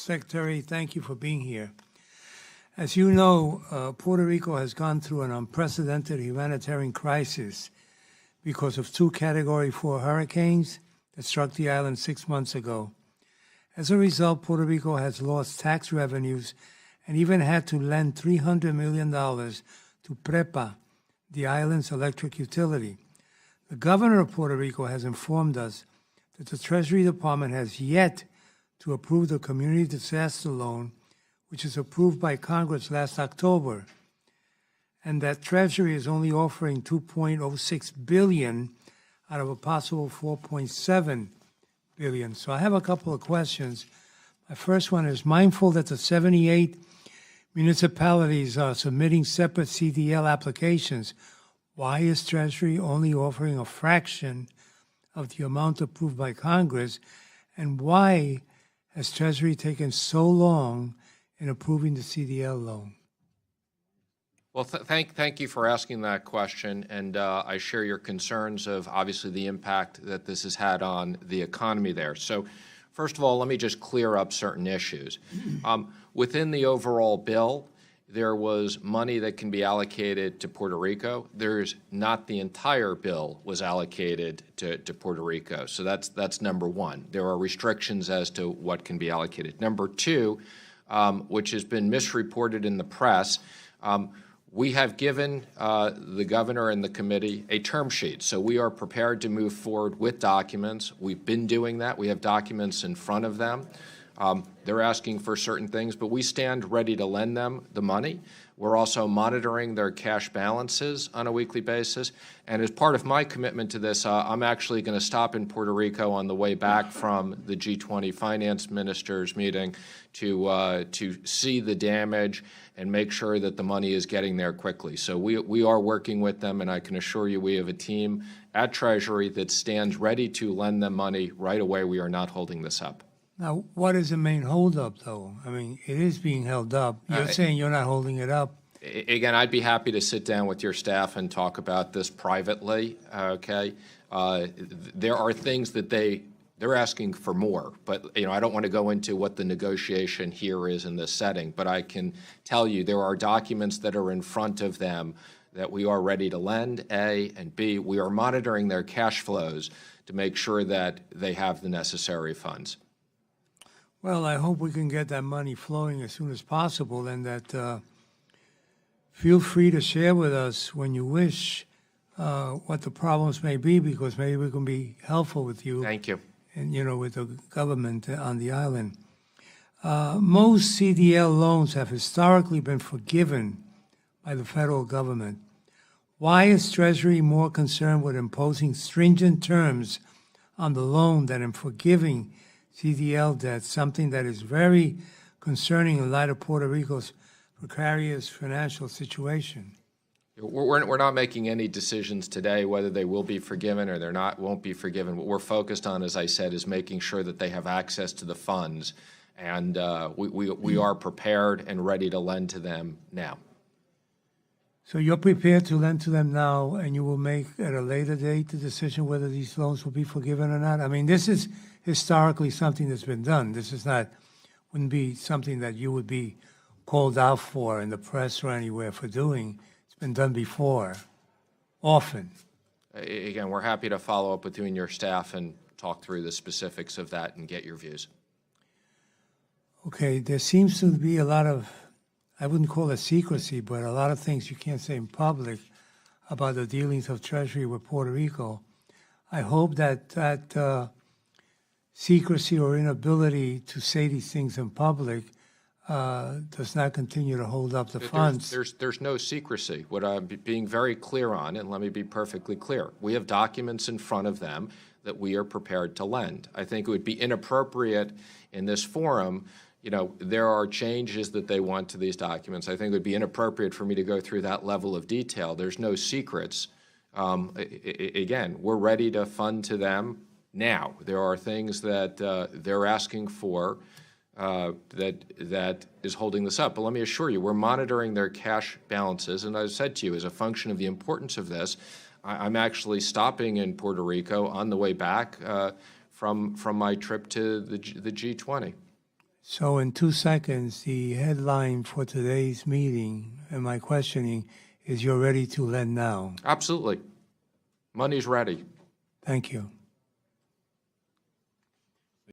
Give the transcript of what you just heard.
Secretary, thank you for being here. As you know, Puerto Rico has gone through an unprecedented humanitarian crisis because of two Category 4 hurricanes that struck the island 6 months ago. As a result, Puerto Rico has lost tax revenues and even had to lend $300 million to PREPA, the island's electric utility. The governor of Puerto Rico has informed us that the Treasury Department has yet to approve the community disaster loan, which was approved by Congress last October, and that Treasury is only offering $2.06 billion out of a possible $4.7 billion. So I have a couple of questions. My first one is, mindful that the 78 municipalities are submitting separate CDL applications, why is Treasury only offering a fraction of the amount approved by Congress, and why has Treasury taken so long in approving the CDL loan? Well, thank you for asking that question, and I share your concerns of obviously the impact that this has had on the economy there. So first of all, let me just clear up certain issues. Within the overall bill, there was money that can be allocated to Puerto Rico. There's not the entire bill was allocated to Puerto Rico. So that's number one. There are restrictions as to what can be allocated. Number two, which has been misreported in the press, we have given the governor and the committee a term sheet. So we are prepared to move forward with documents. We've been doing that. We have documents in front of them. They're asking for certain things, but we stand ready to lend them the money. We're also monitoring their cash balances on a weekly basis. And as part of my commitment to this, I'm actually going to stop in Puerto Rico on the way back from the G20 finance ministers meeting to see the damage and make sure that the money is getting there quickly. So we are working with them, and I can assure you we have a team at Treasury that stands ready to lend them money right away. We are not holding this up. Now, what is the main holdup, though? I mean, it is being held up. You're saying you're not holding it up. Again, I'd be happy to sit down with your staff and talk about this privately, okay? There are things that they're asking for more, but I don't want to go into what the negotiation here is in this setting, but I can tell you there are documents that are in front of them that we are ready to lend, A, and B, we are monitoring their cash flows to make sure that they have the necessary funds. Well, I hope we can get that money flowing as soon as possible, and that feel free to share with us when you wish what the problems may be, because maybe we can be helpful with you. Thank you. And, with the government on the island. Most CDL loans have historically been forgiven by the federal government. Why is Treasury more concerned with imposing stringent terms on the loan than in forgiving CDL debt, something that is very concerning in light of Puerto Rico's precarious financial situation? We're not making any decisions today whether they will be forgiven or won't be forgiven. What we're focused on, as I said, is making sure that they have access to the funds, and we are prepared and ready to lend to them now. So you're prepared to lend to them now, and you will make at a later date the decision whether these loans will be forgiven or not? I mean, this is historically something that's been done. This wouldn't be something that you would be called out for in the press or anywhere for doing. It's been done before, often. Again, we're happy to follow up with you and your staff and talk through the specifics of that and get your views. Okay, there seems to be a lot of, I wouldn't call it secrecy, but a lot of things you can't say in public about the dealings of Treasury with Puerto Rico. I hope that secrecy or inability to say these things in public does not continue to hold up the funds. There's no secrecy. What I'm being very clear on, and let me be perfectly clear, we have documents in front of them that we are prepared to lend. I think it would be inappropriate in this forum. There are changes that they want to these documents. I think it would be inappropriate for me to go through that level of detail. There's no secrets. Again, we're ready to fund to them now. There are things that they're asking for that is holding this up. But let me assure you, we're monitoring their cash balances. And as I said to you, as a function of the importance of this, I'm actually stopping in Puerto Rico on the way back from my trip to the G20. So in 2 seconds, the headline for today's meeting and my questioning is you're ready to lend now. Absolutely. Money's ready. Thank you.